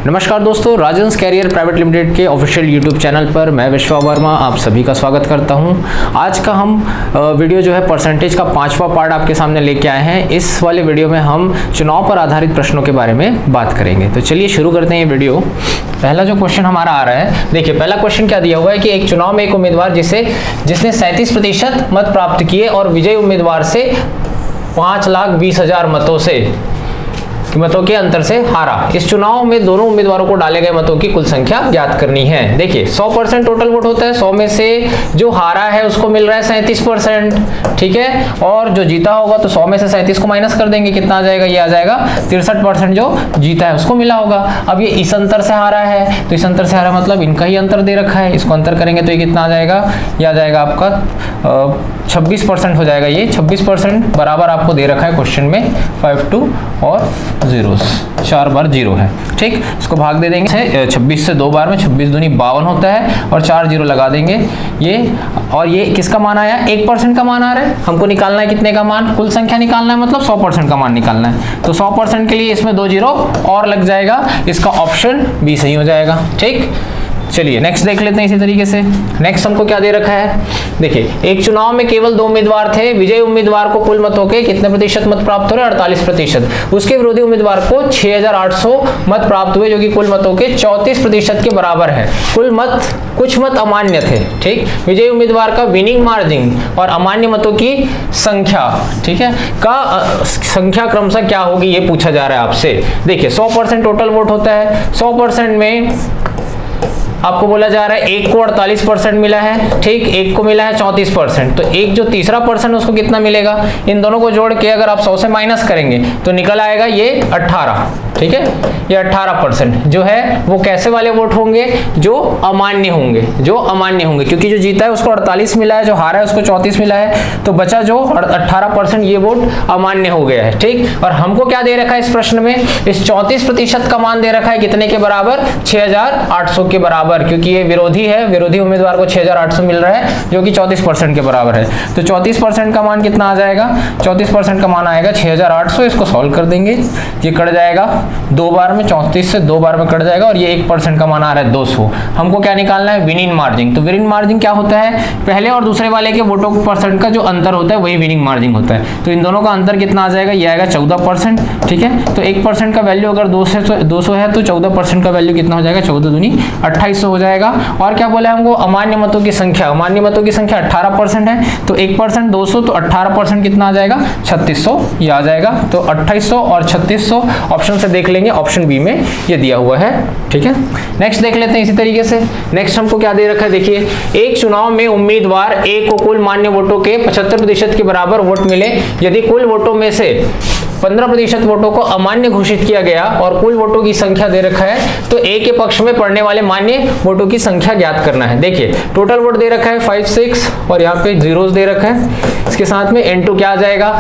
नमस्कार दोस्तों, Rajans career private limited के ऑफिशियल यूट्यूब चैनल पर मैं विश्वा वर्मा आप सभी का स्वागत करता हूं। आज का हम वीडियो जो है परसेंटेज का 5वां पार्ट आपके सामने लेके आए हैं। इस वाले वीडियो में हम चुनाव पर आधारित प्रश्नों के बारे में बात करेंगे। तो चलिए शुरू करते हैं ये वीडियो। पहला जो क्वेश्चन हमारा आ रहा है, देखिए पहला क्वेश्चन क्या दिया हुआ है कि एक चुनाव में एक उम्मीदवार जिसने 37% मत प्राप्त किए और विजयी उम्मीदवार से 5,20,000 मतों के अंतर से हारा। इस चुनाव में दोनों उम्मीदवारों को डाले गए मतों की कुल संख्या ज्ञात करनी है। देखिए 100% टोटल वोट होता है, 100 में से जो हारा है उसको मिल रहा है 37%, ठीक है। और जो जीता होगा तो 100 में से 37 को माइनस कर देंगे, कितना आ जाएगा, ये आ जाएगा 63% जो जीता है उसको मिला होगा। अब ये इस अंतर से हारा है, तो इस अंतर से हारा मतलब इनका ही अंतर दे रखा है, इसको अंतर करेंगे तो ये कितना आ जाएगा, ये आ जाएगा आपका 26% हो जाएगा। ये 26% बराबर आपको दे रखा है क्वेश्चन में 52 और जीरोस, 4 बार 0 है, ठीक। इसको भाग दे देंगे 26 से 2 बार में, 26 दूनी 52 होता है और 4 0 लगा देंगे ये। और ये किसका मान आया, 1% का मान आ रहा है। हमको निकालना है कितने का मान, कुल संख्या निकालना है, मतलब 100% का मान निकालना है। तो 100% के लिए इसमें 2 0 और लग जाएगा, इसका ऑप्शन बी सही हो जाएगा, ठीक। चलिए नेक्स्ट देख लेते हैं इसी तरीके से। नेक्स्ट हमको क्या दे रखा है, देखिए एक चुनाव में केवल 2 उम्मीदवार थे। विजयी उम्मीदवार को कुल मतों के कितने प्रतिशत मत प्राप्त हो रहे, 48%। उसके विरोधी उम्मीदवार को 6,800 मत प्राप्त हुए, जो कि कुल मतों के 34% के बराबर है। कुछ मत अमान्य थे, ठीक। विजयी उम्मीदवार का विनिंग मार्जिन और अमान्य मतों की संख्या, ठीक है, का संख्या क्रमशः क्या होगी, ये पूछा जा रहा है आपसे। देखिए 100% टोटल वोट होता है, 100% में आपको बोला जा रहा है एक को 48% मिला है, ठीक, एक को मिला है 34%। तो एक जो तीसरा पर्सन उसको कितना मिलेगा, इन दोनों को जोड़ के अगर आप 100 से माइनस करेंगे तो निकल आएगा ये 18, ठीक है। ये 18% जो है वो कैसे वाले वोट होंगे, जो अमान्य होंगे, क्योंकि जो जीता है उसको 48 मिला है, जो हारा है उसको 34 मिला है, तो बचा जो 18% ये वोट अमान्य हो गया है, ठीक। और हमको क्या दे रखा है इस प्रश्न में, इस 34% का मान दे रखा है कितने के बराबर, 6,800 के बराबर, क्योंकि ये विरोधी है, विरोधी उम्मीदवार को 6,800 मिल रहा है जो कि 34% के बराबर है। तो 34% का मान कितना आ जाएगा, 34% का मान आएगा 6,800। इसको सॉल्व कर देंगे, ये कट जाएगा 2 बार में, 34 से 2 बार में कट जाएगा और ये 1% का मान आ रहा है 200। हमको क्या निकालना है, विनिंग मार्जिन। तो विनिंग मार्जिन क्या होता है, पहले और दूसरे वाले के वोटों परसेंट का जो अंतर होता है वही विनिंग मार्जिन होता है। तो इन दोनों का अंतर कितना आ जाएगा, ये आएगा 14%, ठीक है। तो 1% का वैल्यू अगर 200 है तो 14% का वैल्यू कितना हो जाएगा, 14 दूनी 2800 हो जाएगा। और क्या बोला है हमको, अमान्य मतों की संख्या, 18% है, तो 1% 200, तो 18% कितना आ जाएगा, 3600 ये आ जाएगा। तो 2800 और 3600 ऑप्शन से देख लेंगे, ऑप्शन बी में ये दिया हुआ है, ठीक है। नेक्स्ट देख लेते हैं इसी तरीके से। नेक्स्ट हमको क्या दे रखा है, देखिए एक चुनाव में उम्मीदवार ए को कुल मान्य वोटों के 75% के बराबर वोट मिले। यदि कुल वोटों में से 15% वोटों को अमान्य घोषित किया गया और कुल वोटों की संख्या दे रखा है, तो ए के पक्ष में पड़ने वाले मान्य वोटों की संख्या ज्ञात करना है। देखिए टोटल वोट दे रखा है 5, 6 और यहाँ पे जीरोस दे रखा है, इसके साथ में इनटू क्या आ जाएगा,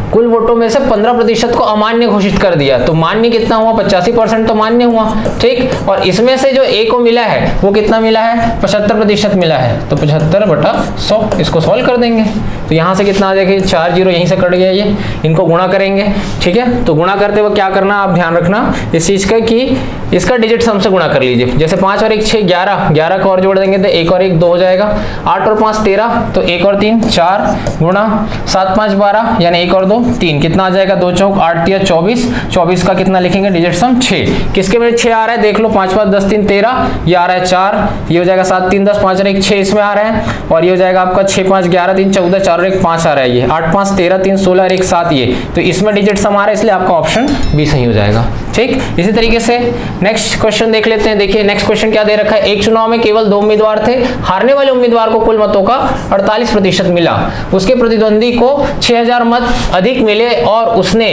कुल वोटों में से 15% को अमान्य घोषित कर दिया, तो मान्य कितना हुआ, 85% तो मान्य हुआ, ठीक। और इसमें से जो ए को मिला है वो कितना मिला है, 75% मिला है, तो 75/100 इसको सॉल्व कर देंगे। तो यहाँ से कितना आ जाएगा, 4 0 यहीं से कट गया, ये इनको गुणा करेंगे, ठीक है। तो गुणा करते हुए क्या करना, आप ध्यान रखना इस चीज का कि इसका डिजिट सम से गुणा कर लीजिए। जैसे 5 और 1 6 11 को और जोड़ देंगे तो 1 और 1 2 हो जाएगा, 8 और 5 13, तो 1 और 3 4 गुणा 7 5 12 यानी 1 और 2 3, कितना आ जाएगा, 2 चौक 8 3 24, 24 का कितना लिखेंगे डिजिट सम 6। किसके में 6 आ रहा है, देख लो, 5 5 10 3 13, ये आ रहा है 4, ये हो जाएगा 7 3 10 5 और 1 6 इसमें आ रहा है, और ये हो जाएगा आपका 6 5 11 3 14 4 और 1 5 आ रहा है, ये 8 5 13 3 16 और 1 7, ये तो इसमें डिजिट सम आ रहा है, इसलिए आपका ऑप्शन बी सही हो जाएगा, ठीक। इसी तरीके से नेक्स्ट क्वेश्चन देख लेते हैं। देखिए नेक्स्ट क्वेश्चन क्या दे रखा है, एक चुनाव में केवल 2 उम्मीदवार थे। हारने वाले उम्मीदवार को कुल मतों का 48% मिला, उसके प्रतिद्वंदी को 6,000 मत अधिक मिले और उसने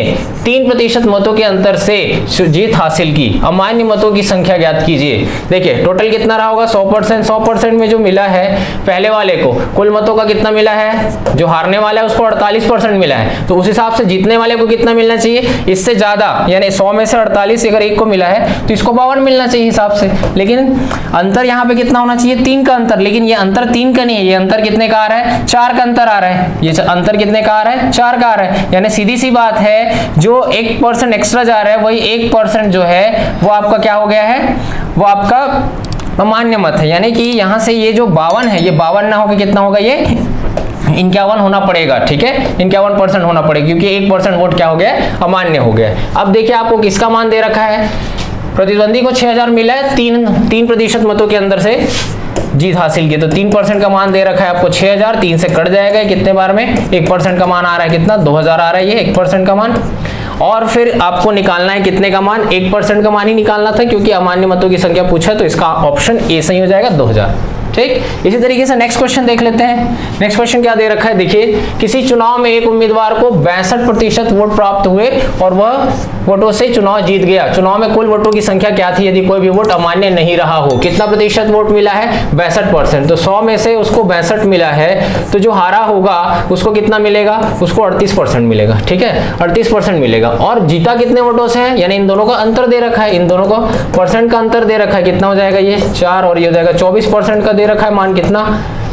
3% मतों के अंतर से जीत हासिल की। अमान्य मतों की संख्या ज्ञात कीजिए। देखिए टोटल कितना रहा होगा, 100% में जो मिला है पहले वाले को, कुल मतों का कितना मिला है, जो हारने वाला है उसको 48% मिला है, तो उस हिसाब से जीतने वाले को कितना मिलना चाहिए, इससे ज्यादा, यानी 100 में से 48 अगर एक को मिला है तो इसको 52 मिलना चाहिए हिसाब से, लेकिन अंतर यहाँ पे कितना होना चाहिए 3 का अंतर, लेकिन ये अंतर 3 का नहीं है, ये अंतर कितने का आ रहा है 4 का अंतर आ रहा है, ये अंतर कितने का आ रहा है 4 का आ रहा है। यानी सीधी सी बात है जो 1% एक्स्ट्रा जा रहा है वही 1% जो है वो आपका क्या हो गया है, वो आपका अमान्य मत है। यानी कि यहाँ से ये जो 52 है ये 52 ना होकर कितना होगा, ये 51 होना पड़ेगा, ठीक है 51% होना पड़ेगा, क्योंकि 1% वोट क्या हो गया अमान्य हो गया। अब देखिए आपको किसका मान दे रखा है, प्रतिद्वंदी को 6000 मिला है, 3% मतों के अंदर से जीत हासिल की, तो 3% का मान दे रखा है आपको 6000, 3 से कट जाएगा कितने बार में 1% का मान आ रहा है कितना 2000 आ रहा है ये 1% का मान। और फिर आपको निकालना है कितने का मान 1% का मान ही निकालना था, क्योंकि अमान्य मतों की संख्या पूछा है तो इसका ऑप्शन ए सही हो जाएगा 2000। ठीक, इसी तरीके से नेक्स्ट क्वेश्चन देख लेते हैं। नेक्स्ट क्वेश्चन क्या दे रखा है, देखिए किसी चुनाव में एक उम्मीदवार को 62% वोट प्राप्त हुए और वह वोटों से चुनाव जीत गया। चुनाव में कुल वोटों की संख्या क्या थी यदि कोई भी वोट अमान्य नहीं रहा हो। कितना प्रतिशत वोट मिला है 62%, तो 100 में से उसको 62 मिला है, तो जो हारा होगा उसको कितना मिलेगा, उसको 38% मिलेगा। ठीक है 38% मिलेगा। और जीता कितने वोटों से है, यानी इन दोनों का अंतर दे रखा है, इन दोनों को परसेंट का अंतर दे रखा है, कितना हो जाएगा ये 4 और ये हो जाएगा 24% का दे रखा है मान, कितना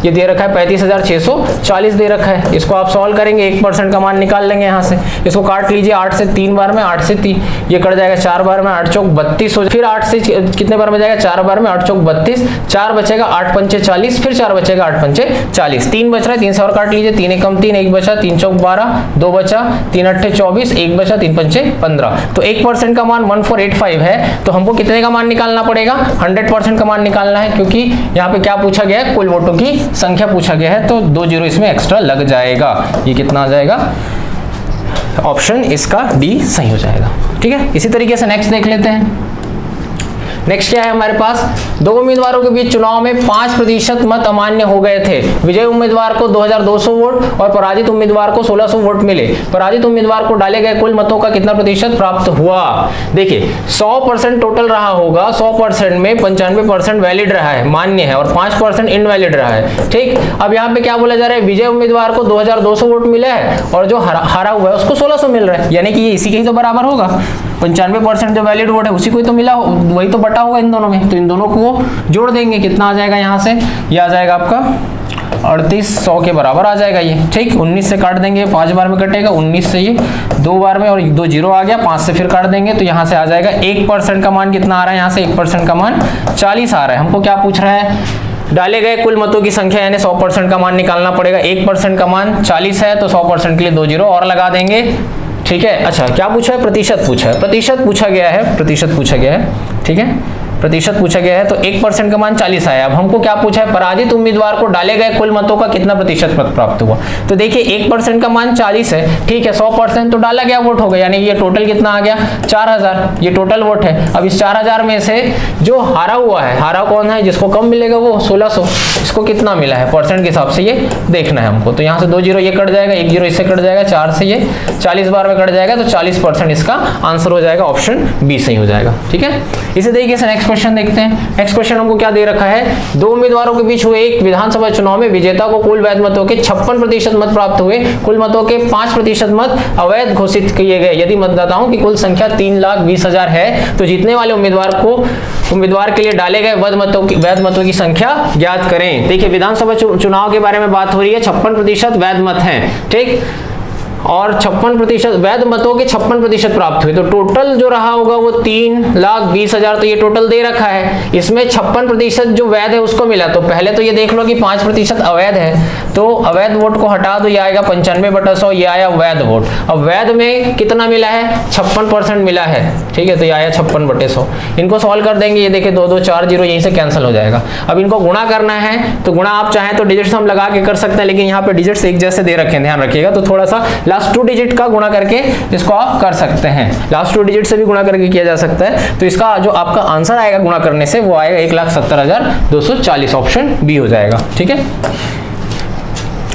ये दे रखा है 35,640 दे रखा है। इसको आप सॉल्व करेंगे 1% का मान निकाल लेंगे यहाँ से, इसको काट लीजिए 8 से 3 बार में, 8 से 3 ये कट जाएगा 4 बार में, 8 चौक 32 हो, फिर 8 से कितने बार में जाएगा 4 बार में, 8 चौक 32, 4 बचेगा 8 पंचे 40, फिर 4 बचेगा 8 पंचे 40, 3 बच रहा है 3 से और काट लीजिए, 3 एकम 3, 1 बचा, 3 चौक 12, 2 बचा, 3 अट्ठे 24, 1 बचा, 3 पंचे 15। तो 1% का मान 1485 है, तो हमको कितने का मान निकालना पड़ेगा 100% का मान निकालना है, क्योंकि यहाँ पे क्या पूछा गया है कुल वोटों की संख्या पूछा गया है, तो 2 जीरो इसमें एक्स्ट्रा लग जाएगा। ये कितना आ जाएगा, ऑप्शन इसका डी सही हो जाएगा। ठीक है, इसी तरीके से नेक्स्ट देख लेते हैं। नेक्स्ट क्या है हमारे पास, 2 उम्मीदवारों के बीच चुनाव में 5% मत अमान्य हो गए थे। विजयी उम्मीदवार को 2200 वोट और पराजित उम्मीदवार को 1600 वोट मिले। पराजित उम्मीदवार को डाले गए कुल मतों का कितना प्रतिशत प्राप्त हुआ। देखिए 100% टोटल रहा होगा, 100% में 95% वैलिड रहा है, मान्य है, और 5% इनवैलिड रहा है। ठीक, अब यहाँ पे क्या बोला जा रहा है, विजय उम्मीदवार को 2200 वोट मिला है और जो हारा हुआ है उसको 1600 मिल रहा है, यानी कि ये इसी के ही तो बराबर होगा। 95% जो वैलिड वोट है उसी को ही तो मिला, वही तो बटा होगा इन दोनों में, तो इन दोनों को जोड़ देंगे, कितना आ जाएगा यहाँ से, ये आ जाएगा आपका 3800 के बराबर आ जाएगा ये। ठीक, 19 से काट देंगे, 5 बार में कटेगा, 19 से ये 2 बार में और 2 जीरो आ गया, 5 से फिर काट देंगे, तो यहाँ से आ जाएगा 1% का मान कितना आ रहा है, यहाँ से 1% का मान 40 आ रहा है। हमको क्या पूछ रहा है, डाले गए कुल मतों की संख्या, यानी 100% का मान निकालना पड़ेगा। 1% का मान 40 है, तो 100% के लिए 2 जीरो और लगा देंगे। ठीक है, अच्छा क्या पूछा है, प्रतिशत पूछा है, प्रतिशत पूछा गया है, प्रतिशत पूछा गया है। ठीक है, प्रतिशत पूछा गया है, तो 1% का मान 40 आया। अब हमको क्या पूछा है, पराजित उम्मीदवार को डाले गए कुल मतों का कितना प्रतिशत मत प्राप्त हुआ। तो देखिए 1% का मान 40 है, ठीक है, 100% तो डाला गया वोट हो गया, यानी ये टोटल कितना आ गया 4000, ये टोटल वोट है। अब इस 4000 में से जो हारा हुआ है, हारा कौन है, जिसको कम मिलेगा वो 1600, इसको कितना मिला है परसेंट के हिसाब से ये देखना है हमको। तो यहाँ से 2 जीरो ये कट जाएगा, 1 जीरो इससे कट जाएगा, 4 से ये 40 बार में कट जाएगा, तो 40% इसका आंसर हो जाएगा, ऑप्शन बी सही हो जाएगा। ठीक है, इसी तरीके से नेक्स्ट क्वेश्चन देखते हैं। नेक्स्ट क्वेश्चन हमको क्या दे रखा है, 2 उम्मीदवारों के बीच हुए एक विधानसभा चुनाव में विजेता को कुल वैध मतों के 56% मत प्राप्त हुए, कुल मतों के 5% मत अवैध घोषित किए गए। यदि मतदाताओं की कुल संख्या 3,20,000 है तो जीतने वाले उम्मीदवार के लिए डाले गए वैध मतों की संख्या ज्ञात करें। देखिए विधानसभा चुनाव के बारे में बात हो रही है, 56% वैध मत हैं। ठीक, और 56% वैध मतों के 56% प्राप्त हुए, तो टोटल जो रहा होगा वो 3,20,000, तो ये टोटल दे रखा है। इसमें 56% जो वैध है उसको मिला, तो पहले तो ये देख लो कि 5% अवैध है, तो अवैध वोट को हटा दो, ये आएगा 95/100, ये आया वैध वोट। अब वैध में कितना मिला है 56% मिला है। ठीक है, तो ये आया 56/100। इनको सॉल्व कर देंगे, ये देखिए 2 2 4 जीरो यहीं से कैंसिल हो जाएगा। अब इनको गुणा करना है, तो गुणा आप चाहें तो डिजिट्स हम लगा के कर सकते हैं, लेकिन यहाँ पे डिजिट्स एक जैसे दे रखे हैं, ध्यान रखिएगा। तो थोड़ा सा लास्ट 2 डिजिट का गुणा करके इसको आप कर सकते हैं, लास्ट 2 डिजिट से भी गुणा करके किया जा सकता है। तो इसका जो आपका आंसर आएगा गुणा करने से वो आएगा 1,70,240, ऑप्शन बी हो जाएगा। ठीक है,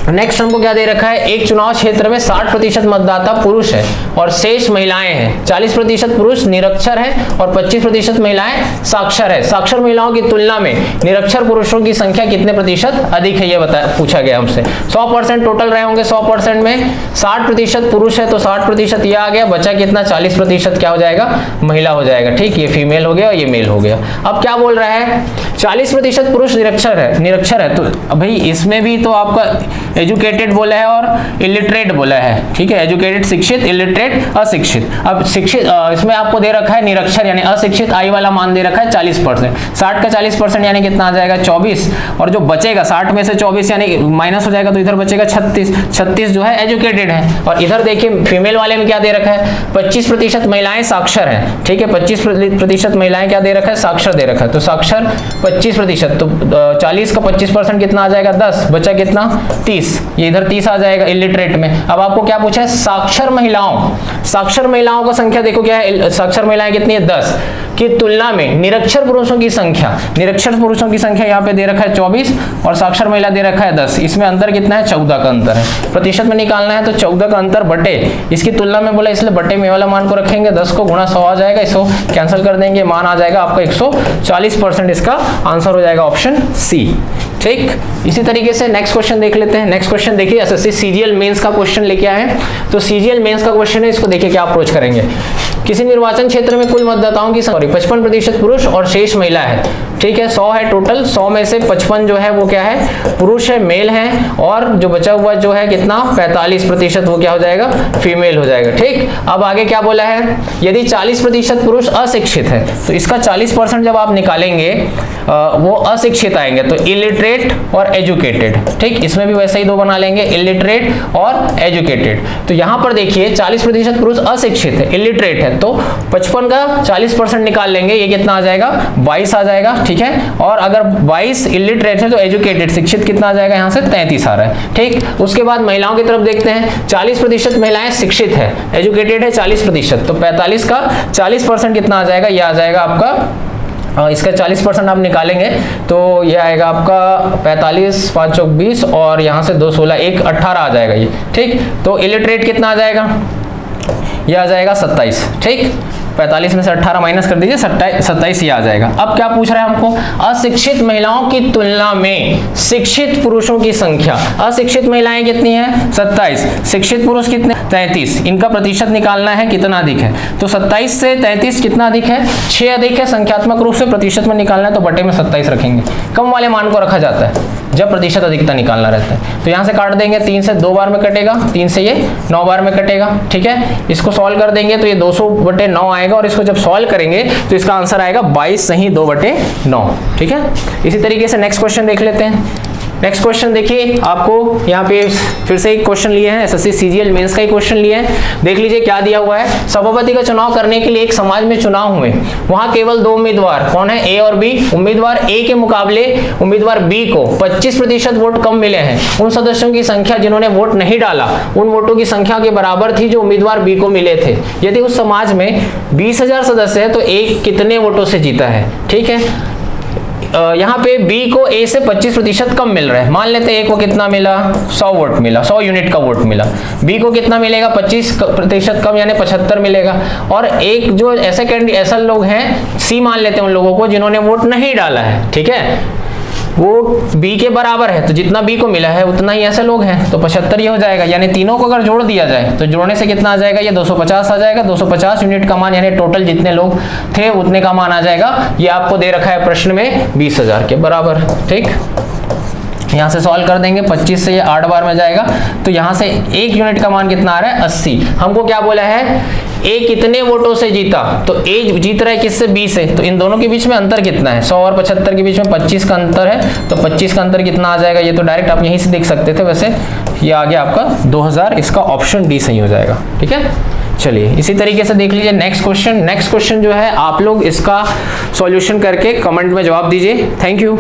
नेक्स्ट हमको क्या दे रखा है, एक चुनाव क्षेत्र में 60% मतदाता पुरुष है और शेष महिलाएं हैं। 40% पुरुष निरक्षर है और 25% महिलाएं साक्षर है। साक्षर महिलाओं की तुलना में निरक्षर पुरुषों की संख्या कितने प्रतिशत अधिक है, ये पूछा गया हमसे। 100% टोटल रहे होंगे, 100% में 60% पुरुष है तो 60% ये आ गया, बचा कितना 40% क्या हो जाएगा, महिला हो जाएगा। ठीक, ये फीमेल हो गया और ये मेल हो गया। अब क्या बोल रहा है, 40% पुरुष निरक्षर है तो भाई इसमें भी तो आपका एजुकेटेड बोला है और इलिटरेट बोला है। ठीक है, एजुकेटेड शिक्षित, इलिटरेट अशिक्षित। अब शिक्षित इसमें आपको दे रखा है निरक्षर यानी अशिक्षित, आई वाला मान दे रखा है 40%। 60 का 40% यानी कितना आ जाएगा 24, और जो बचेगा 60 में से 24 यानी माइनस हो जाएगा तो इधर बचेगा 36। 36 जो है एजुकेटेड है। और इधर देखिए फीमेल वाले में क्या दे रखा है, 25% महिलाएं साक्षर हैं। ठीक है, 25% महिलाएं क्या दे रखा है, साक्षर दे रखा है। तो साक्षर 25%, तो 40 का 25% कितना आ जाएगा 10, बचा कितना 30। ये इधर 30 आ जाएगा इलिटरेट में। अब आपको क्या पूछा है, साक्षर महिलाओं का संख्या देखो क्या है, साक्षर महिलाएं कितनी है 10 की तुलना में निरक्षर पुरुषों की संख्या यहाँ पे दे रखा है 24 और साक्षर महिला दे रखा है 10। इसमें अंतर कितना है, 14 का अंतर है। प्रतिशत में निकालना है तो 14 का अंतर बटे इसकी तुलना में बोला, इसलिए बटे में वाला मान को रखेंगे, 10 को गुणा 100 आ जाएगा, इसको कैंसिल कर देंगे, मान आ जाएगा आपका 140%। इसका आंसर हो जाएगा ऑप्शन सी। ठीक, इसी तरीके से नेक्स्ट क्वेश्चन देख लेते हैं। नेक्स्ट क्वेश्चन देखिए, एसएससी सीजीएल मेंस का क्वेश्चन लेके आए हैं। तो सीजीएल मेंस का क्वेश्चन है, इसको देखिए क्या अप्रोच करेंगे। किसी निर्वाचन क्षेत्र में कुल मतदाताओं की 55% पुरुष और शेष महिला है। ठीक है, 100 है टोटल, 100 में से 55 जो है वो क्या है, पुरुष है, मेल है, और जो बचा हुआ जो है कितना 45% वो क्या हो जाएगा, फीमेल हो जाएगा। ठीक, अब आगे क्या बोला है, यदि 40% पुरुष अशिक्षित है तो इसका 40% जब आप निकालेंगे वो अशिक्षित आएंगे, तो इलिटरेट और एजुकेटेड। ठीक, इसमें भी वैसे ही दो बना लेंगे, इलिटरेट और एजुकेटेड। तो यहाँ पर देखिए 40% पुरुष अशिक्षित है, इलिटरेट है, तो 55 का 40% निकाल लेंगे, ये कितना आ जाएगा 22 आ जाएगा। ठीक है, और अगर 22 इलिटरेट है तो एजुकेटेड शिक्षित कितना आ जाएगा, यहाँ से 33 आ रहा है। ठीक, उसके बाद महिलाओं की तरफ देखते हैं, 40% महिलाएं शिक्षित है, एजुकेटेड है 40%, तो 45 का 40% कितना आ जाएगा, ये आ जाएगा आपका, इसका 40% आप निकालेंगे तो ये आएगा आपका 45, 5 चौक 20 और यहाँ से 2 16 1 18 आ जाएगा ये। ठीक, तो इलिटरेट कितना आ जाएगा, ये आ जाएगा 27। ठीक, 45 में से 18 माइनस कर दीजिए, 27 ही आ जाएगा। अब क्या पूछ रहा है हमको, अशिक्षित महिलाओं की तुलना में शिक्षित पुरुषों की संख्या। अशिक्षित महिलाएं कितनी हैं 27, शिक्षित पुरुष कितने 33, इनका प्रतिशत निकालना है कितना अधिक है। तो 27 से 33 कितना अधिक है, 6 अधिक है। संख्यात्मक रूप से प्रतिशत में निकालना है तो बटे में 27 रखेंगे। कम वाले मान को रखा जाता है जब प्रतिशत अधिकता निकालना रहता है। तो यहाँ से काट देंगे, 3 से 2 बार में कटेगा, 3 से ये 9 बार में कटेगा। ठीक है, इसको सॉल्व कर देंगे तो ये 200/9 आएगा, और इसको जब सॉल्व करेंगे तो इसका आंसर आएगा 22 सही 2/9। ठीक है, इसी तरीके से नेक्स्ट क्वेश्चन देख लेते हैं। नेक्स्ट क्वेश्चन देखिए, आपको यहाँ पे फिर से एक क्वेश्चन लिए हैं, एसएससी सीजीएल मेंस का ही क्वेश्चन लिए हैं। देख लीजिए क्या दिया हुआ है, सभापति का चुनाव करने के लिए एक समाज में चुनाव हुए, वहां केवल 2 उम्मीदवार, कौन है, ए और बी। उम्मीदवार ए के मुकाबले उम्मीदवार बी को 25% वोट कम मिले हैं। उन सदस्यों की संख्या जिन्होंने वोट नहीं डाला उन वोटों की संख्या के बराबर थी जो उम्मीदवार बी को मिले थे। यदि उस समाज में 20,000 सदस्य है तो ए कितने वोटों से जीता है। ठीक है, यहाँ पे B को A से 25% कम मिल रहा है। मान लेते हैं A को कितना मिला, 100 वोट मिला, 100 यूनिट का वोट मिला। B को कितना मिलेगा, 25% कम यानी 75 मिलेगा। और एक जो ऐसा लोग हैं C मान लेते हैं उन लोगों को जिन्होंने वोट नहीं डाला है। ठीक है, वो B के बराबर है, तो जितना B को मिला है उतना ही ऐसे लोग हैं, तो 75 ये हो जाएगा। यानी तीनों को अगर जोड़ दिया जाए तो जोड़ने से कितना आ जाएगा, ये 250 आ जाएगा। 250 यूनिट का मान यानी टोटल जितने लोग थे उतने का मान आ जाएगा। ये आपको दे रखा है प्रश्न में 20,000 के बराबर। ठीक, यहाँ से सॉल्व कर देंगे, 25 से ये 8 बार में जाएगा, तो यहाँ से 1 यूनिट का मान कितना आ रहा है, 80। हमको क्या बोला है, ए कितने वोटों से जीता, तो ए जीत रहा है किससे, बी से। तो इन दोनों के बीच में अंतर कितना है, 100 और 75 के बीच में 25 का अंतर है, तो 25 का अंतर कितना आ जाएगा, ये तो डायरेक्ट आप यहीं से देख सकते थे। वैसे ये आ गया आपका 2000, इसका ऑप्शन डी सही हो जाएगा। ठीक है, चलिए इसी तरीके से देख लीजिए नेक्स्ट क्वेश्चन। नेक्स्ट क्वेश्चन जो है आप लोग इसका सॉल्यूशन करके कमेंट में जवाब दीजिए। Thank you.